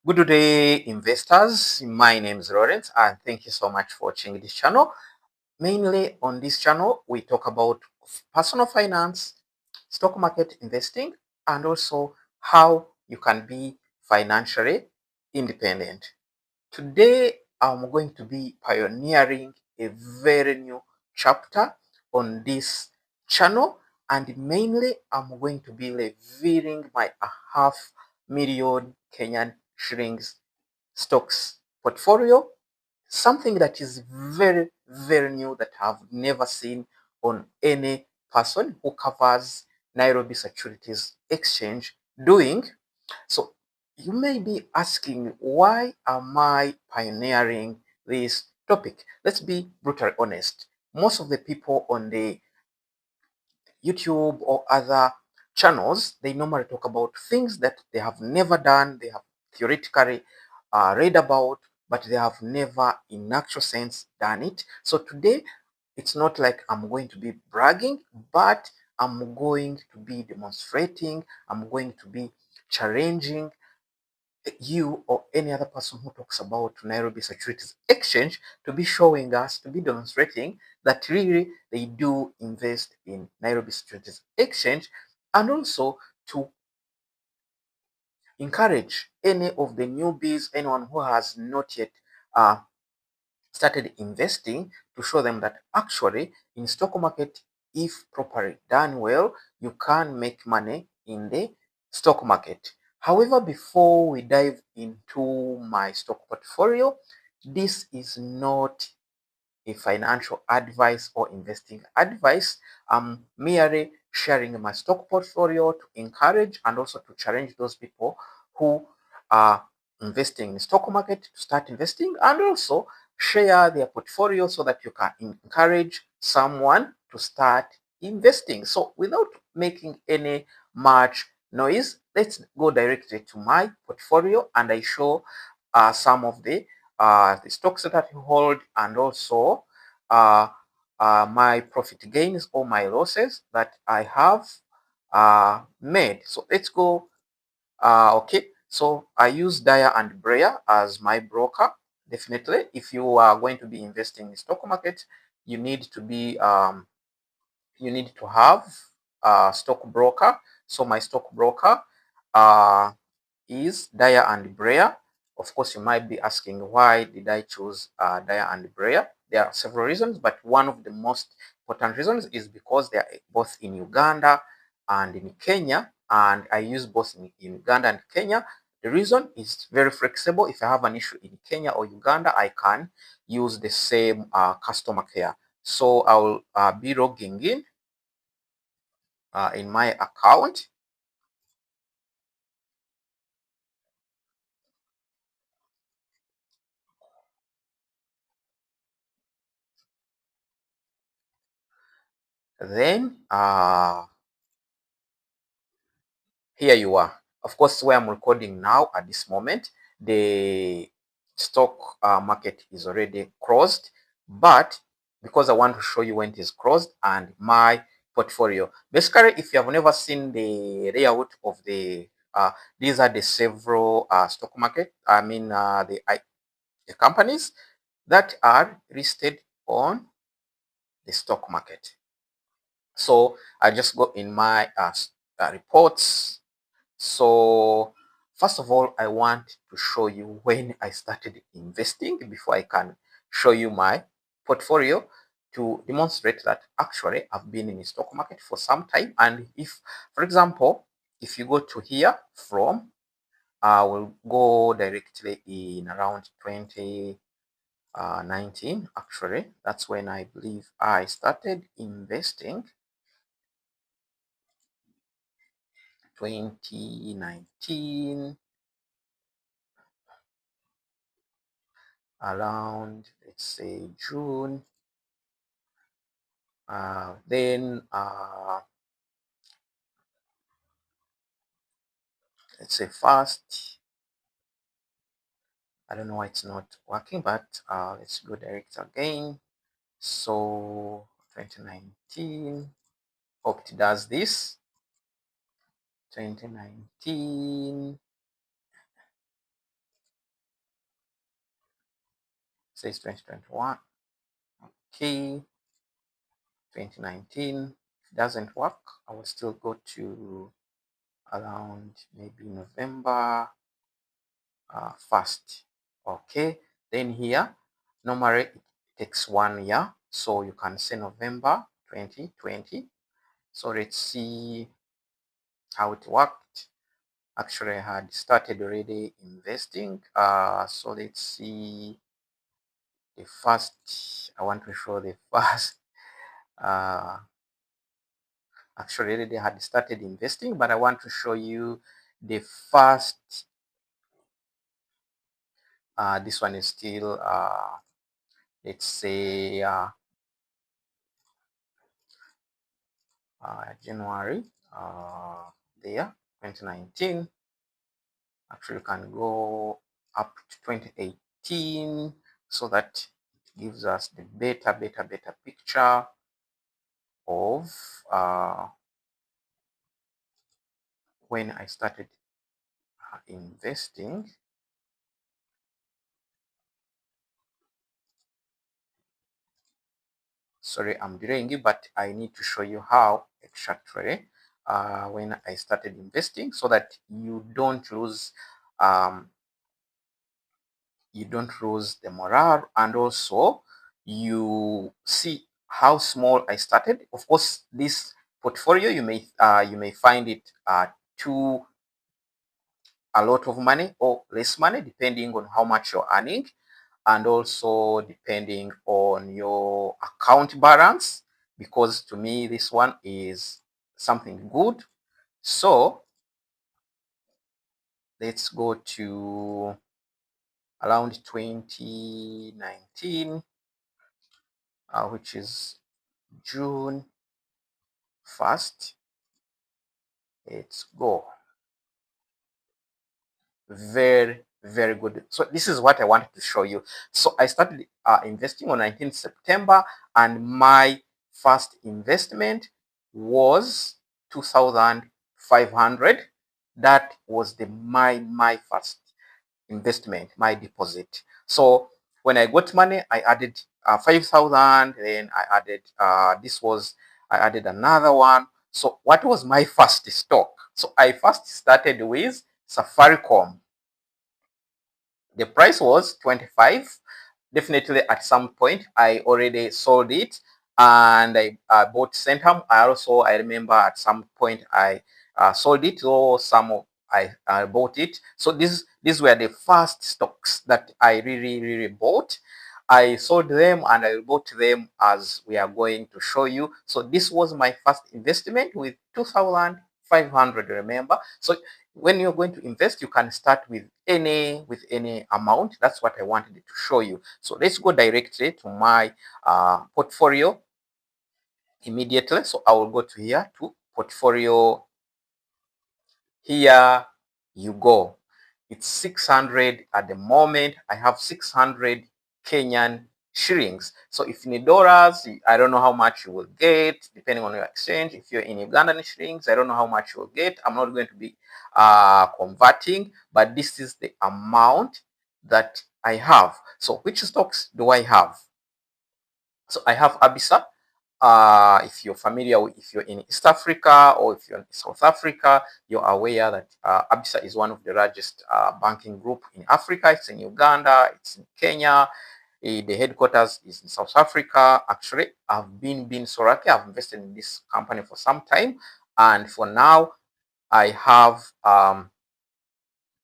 Good day, investors. My name is Lawrence, and thank you so much for watching this channel. Mainly on this channel, we talk about personal finance, stock market investing, and also how you can be financially independent. Today, I'm going to be pioneering a very new chapter on this channel, and mainly I'm going to be revealing my half million Kenyan shillings stocks portfolio, something that is very, very new that I've never seen on any person who covers Nairobi Securities Exchange doing. So you may be asking, why am I pioneering this topic? Let's be brutally honest. Most of the people on the YouTube or other channels, they normally talk about things that they have never done, they have theoretically read about, but they have never in actual sense done it. So today, it's not like I'm going to be bragging, but I'm going to be demonstrating, I'm going to be challenging you or any other person who talks about Nairobi Securities Exchange to be showing us, to be demonstrating that really they do invest in Nairobi Securities Exchange, and also to encourage any of the newbies, anyone who has not yet uh, started investing, to show them that actually in stock market, if properly done well, you can make money in the stock market. However, before we dive into my stock portfolio, this is not a financial advice or investing advice. I'm merely sharing my stock portfolio to encourage and also to challenge those people who are investing in stock market to start investing, and also share their portfolio so that you can encourage someone to start investing. So without making any much noise, let's go directly to my portfolio and I show some of the stocks that I hold, and also uh, my profit gains or my losses that I have made. So let's go. Okay, so I use Dyer and Breyer as my broker. Definitely, if you are going to be investing in stock market, you need to be you need to have a stockbroker. So my stockbroker uh, is Dyer and Breyer. Of course, you might be asking, why did I choose Dyer and Breyer? There are several reasons, but one of the most important reasons is because they are both in Uganda and in Kenya, and I use both in Uganda and Kenya. The reason is very flexible. If I have an issue in Kenya or Uganda, I can use the same customer care. So I'll be logging in my account. Then here you are. Of course, where I'm recording now at this moment, the stock market is already closed, but because I want to show you when it is closed and my portfolio. Basically, if you have never seen the layout of these are the several stock market, the companies that are listed on the stock market. So I just go in my reports. So first of all, I want to show you when I started investing before I can show you my portfolio, to demonstrate that actually I've been in the stock market for some time. And if, for example, if you go to here from, we'll go directly in around 2019. Actually, that's when I believe I started investing. 2019, around, let's say, June. Then let's say first, I don't know why it's not working, but let's go direct again. So 2019, hope it does this. 2019, says 2021. Okay, 2019. If it doesn't work, I will still go to around maybe November 1st. Okay, then here normally it takes 1 year, so you can say November 2020. So let's see how it worked. Actually, I had started already investing. So let's see the first. I want to show the first. Actually, already had started investing, but I want to show you the first. This one is still, let's say, January, there, 2019. Actually, you can go up to 2018 so that it gives us the better picture of when I started investing. Sorry, I'm delaying you, but I need to show you how exactly when I started investing so that you don't lose the morale, and also you see how small I started. Of course, this portfolio you may find it too a lot of money or less money depending on how much you're earning, and also depending on your account balance, because to me this one is something good. So let's go to around 2019, which is June 1st. Let's go. Very good. So this is what I wanted to show you. So I started investing on 19th September, and my first investment was 2,500. That was my first investment, my deposit. So when I got money, I added 5,000. Then I added I added another one. So what was my first stock? So I first started with Safaricom. The price was 25. Definitely at some point I already sold it, and I bought Centum. I remember at some point I sold it, or I bought it. So these were the first stocks that I really bought. I sold them and I bought them as we are going to show you. So this was my first investment with 2,500, remember. So when you're going to invest, you can start with any amount. That's what I wanted to show you. So let's go directly to my portfolio immediately. So I will go to here to portfolio. Here you go. It's 600 at the moment. I have 600 Kenyan shillings. So if in dollars, I don't know how much you will get depending on your exchange. If you're in Ugandan shillings, I don't know how much you will get. I'm not going to be converting, but this is the amount that I have. So which stocks do I have? So I have Abisa. If you're familiar with, if you're in East Africa or if you're in South Africa, you're aware that Abisa is one of the largest banking group in Africa. It's in Uganda, it's in Kenya. The headquarters is in South Africa. Actually, I've been so lucky. I've invested in this company for some time, and for now, I have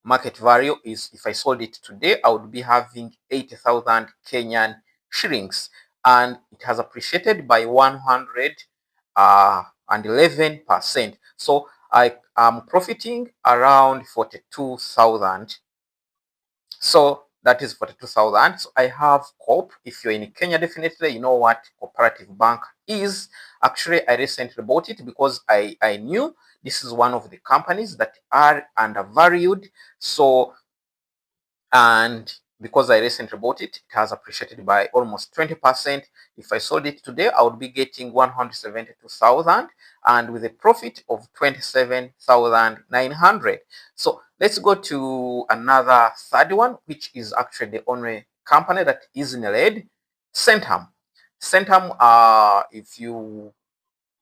market value is, if I sold it today, I would be having 80,000 Kenyan shillings, and it has appreciated by 111%. So I am profiting around 42,000. So that is 42,000. So I have COP. If you're in Kenya, definitely you know what cooperative bank is. Actually, I recently bought it because I knew this is one of the companies that are undervalued. So, and because I recently bought it, it has appreciated by almost 20%. If I sold it today, I would be getting 172,000, and with a profit of 27,900. So let's go to another third one, which is actually the only company that is in red, Centum. Centum, if you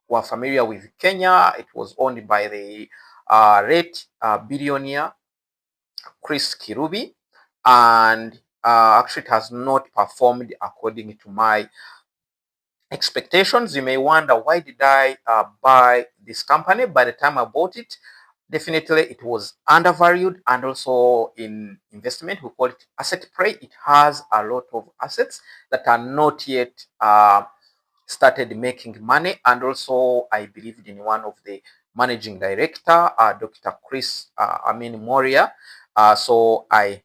were familiar with Kenya, it was owned by the late billionaire Chris Kirubi, and actually it has not performed according to my expectations. You may wonder, why did I buy this company? By the time I bought it, definitely it was undervalued, and also in investment we call it asset play. It has a lot of assets that are not yet started making money, and also I believed in one of the managing director, Dr. Chris Moria. So I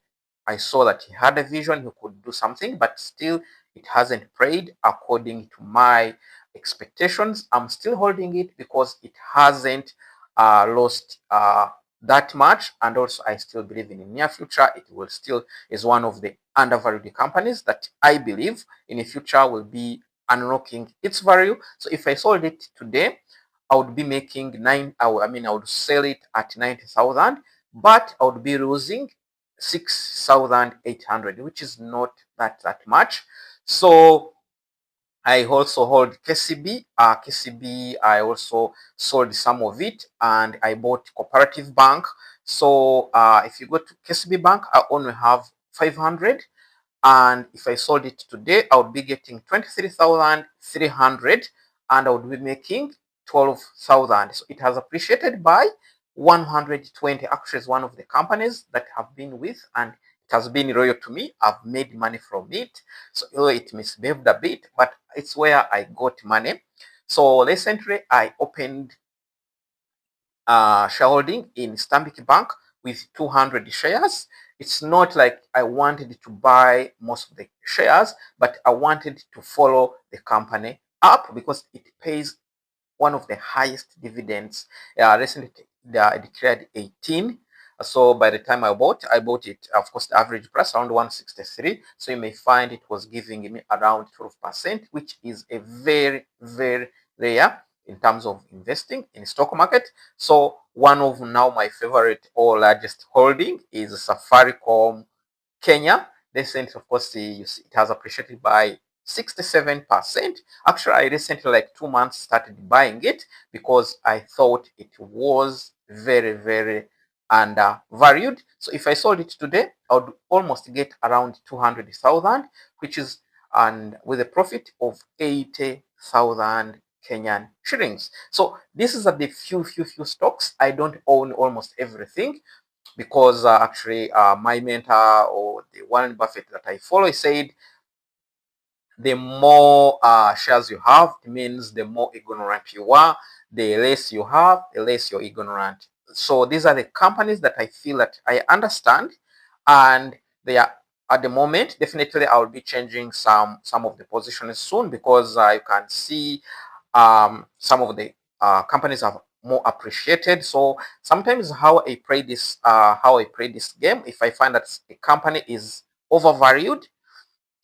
saw that he had a vision, he could do something, but still it hasn't prayed according to my expectations. I'm still holding it because it hasn't lost that much, and also I still believe in the near future it will still is one of the undervalued companies that I believe in the future will be unlocking its value. So if I sold it today, I would be making I would sell it at 90,000, but I would be losing 6,800, which is not that much. So I also hold KCB. KCB, I also sold some of it, and I bought Cooperative Bank. So if you go to KCB Bank, I only have 500, and if I sold it today, I would be getting 23,300, and I would be making 12,000. So it has appreciated by 120. Actually, it's one of the companies that have been with, and it has been loyal to me. I've made money from it. So it misbehaved a bit, but it's where I got money. So recently I opened shareholding in Stanbic Bank with 200 shares. It's not like I wanted to buy most of the shares, but I wanted to follow the company up because it pays one of the highest dividends. Recently they declared 18. So by the time I bought it, of course, the average price around 163. So you may find it was giving me around 12%, which is a very, very rare in terms of investing in stock market. So one of now my favorite or largest holding is Safaricom Kenya. Recently, of course, you see it has appreciated by 67%. Actually, I recently, like 2 months, started buying it because I thought it was very, very undervalued. So if I sold it today, I would almost get around 200,000, which is and with a profit of 80,000 Kenyan shillings. So this is the few stocks. I don't own almost everything because actually my mentor or the Warren Buffett that I follow, he said the more shares you have, it means the more ignorant you are. The less you have, the less you're ignorant. So these are the companies that I feel that I understand, and they are at the moment. Definitely, I will be changing some of the positions soon because you can see some of the companies are more appreciated. So sometimes how I play this game, if I find that a company is overvalued,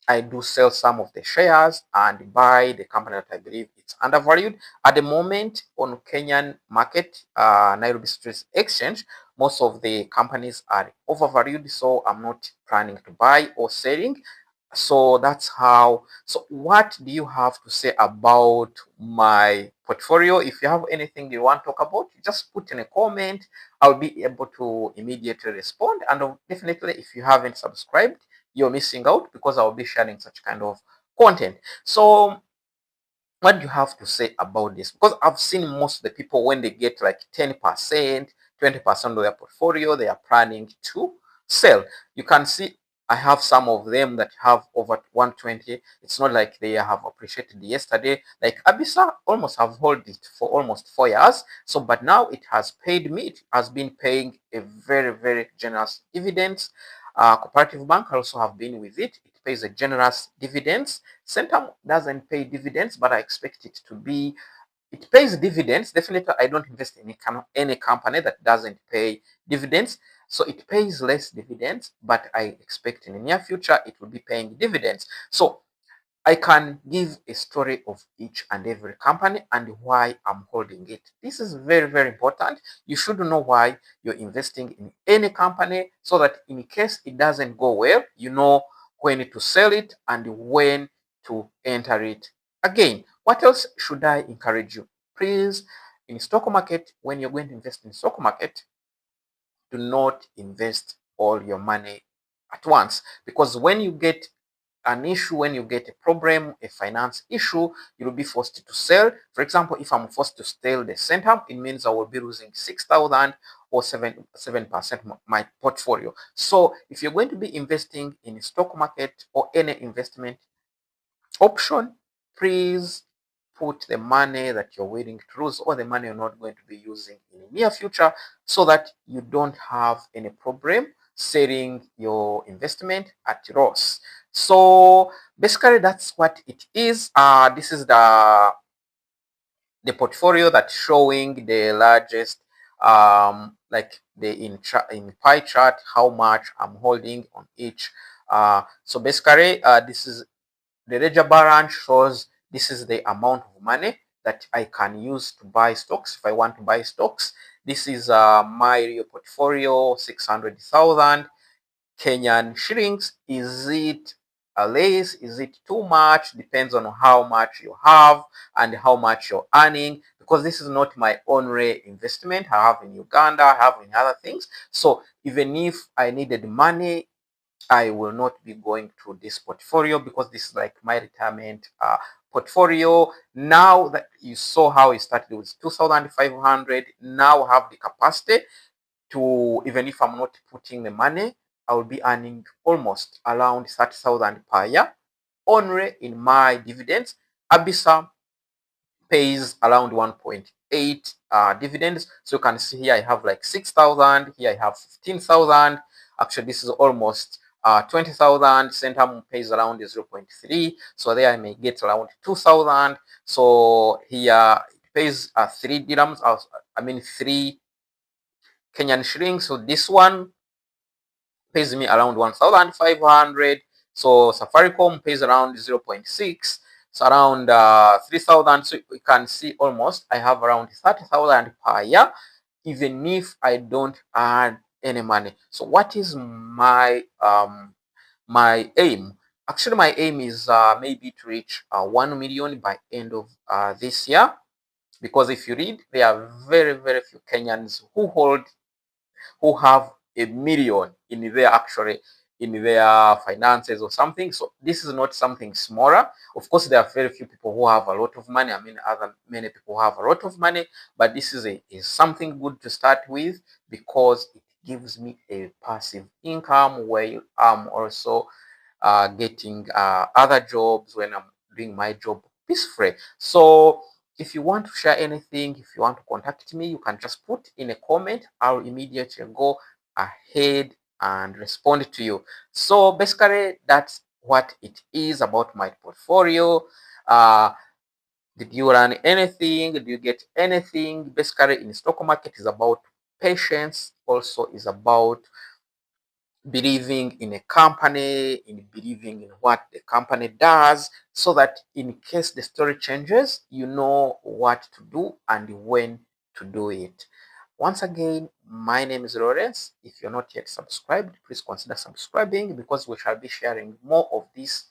I do sell some of the shares and buy the company that I believe it's undervalued. At the moment on Kenyan market, Nairobi Stock Exchange, most of the companies are overvalued, so I'm not planning to buy or selling. So that's how. So what do you have to say about my portfolio? If you have anything you want to talk about, just put in a comment. I'll be able to immediately respond. And definitely, if you haven't subscribed, you're missing out because I'll be sharing such kind of content. So what do you have to say about this? Because I've seen most of the people, when they get like 10%, 20% of their portfolio, they are planning to sell. You can see I have some of them that have over 120. It's not like they have appreciated yesterday. Like Abisa, almost have held it for almost 4 years. So, but now it has paid me. It has been paying a very, very generous dividends. Cooperative Bank also have been with it. It pays a generous dividends. Centum doesn't pay dividends, but I expect it to be. It pays dividends. Definitely, I don't invest in any company that doesn't pay dividends. So it pays less dividends, but I expect in the near future it will be paying dividends. So I can give a story of each and every company and why I'm holding it. This is very, very important. You should know why you're investing in any company so that in case it doesn't go well, you know when to sell it, and when to enter it again. What else should I encourage you? Please, in stock market, when you're going to invest in stock market, do not invest all your money at once, because when you get an issue, when you get a problem, a finance issue, you'll be forced to sell. For example, if I'm forced to sell the center, it means I will be losing 6,000 or 7% my portfolio. So if you're going to be investing in stock market or any investment option, please put the money that you're willing to lose or the money you're not going to be using in the near future, so that you don't have any problem selling your investment at loss. So basically that's what it is. This is the portfolio that's showing the largest, like the in pie chart, how much I'm holding on each. So basically this is the ledger balance, shows this is the amount of money that I can use to buy stocks if I want to buy stocks. This is my real portfolio, 600,000 Kenyan shillings. Is it less? Is it too much? Depends on how much you have and how much you're earning, because this is not my only investment. I have in Uganda, I have in other things. So even if I needed money, I will not be going to this portfolio, because this is like my retirement portfolio. Now that you saw how it started with 2,500, now I have the capacity to, even if I'm not putting the money, I will be earning almost around 30,000 per year only in my dividends. Abisa pays around 1.8 dividends. So you can see here I have like 6,000, here I have 15,000. Actually, this is almost 20,000. Centum pays around 0.3. So there I may get around 2,000. So here it pays 3 dirhams, I mean 3 Kenyan shillings. So this one pays me around 1,500. So Safaricom pays around 0.6. So around 3,000. So you can see almost I have around 30,000 per year, even if I don't earn any money. So what is my my aim? Actually, my aim is maybe to reach 1 million by end of this year, because if you read, there are very few Kenyans who have a million in their, actually in their finances or something. So this is not something smaller. Of course, there are very few people who have a lot of money. I mean, many people have a lot of money, but this is something good to start with, because it gives me a passive income where I'm also getting other jobs when I'm doing my job peacefully. So if you want to share anything, if you want to contact me, you can just put in a comment. I'll immediately go ahead and respond to you. So basically, that's what it is about my portfolio. Did you learn anything? Did you get anything? Basically, in stock market is about patience, also is about believing in a company, in believing in what the company does, so that in case the story changes, you know what to do and when to do it. Once again, my name is Lawrence. If you're not yet subscribed, please consider subscribing, because we shall be sharing more of this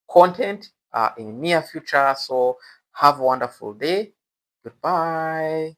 content in the near future. So have a wonderful day. Goodbye.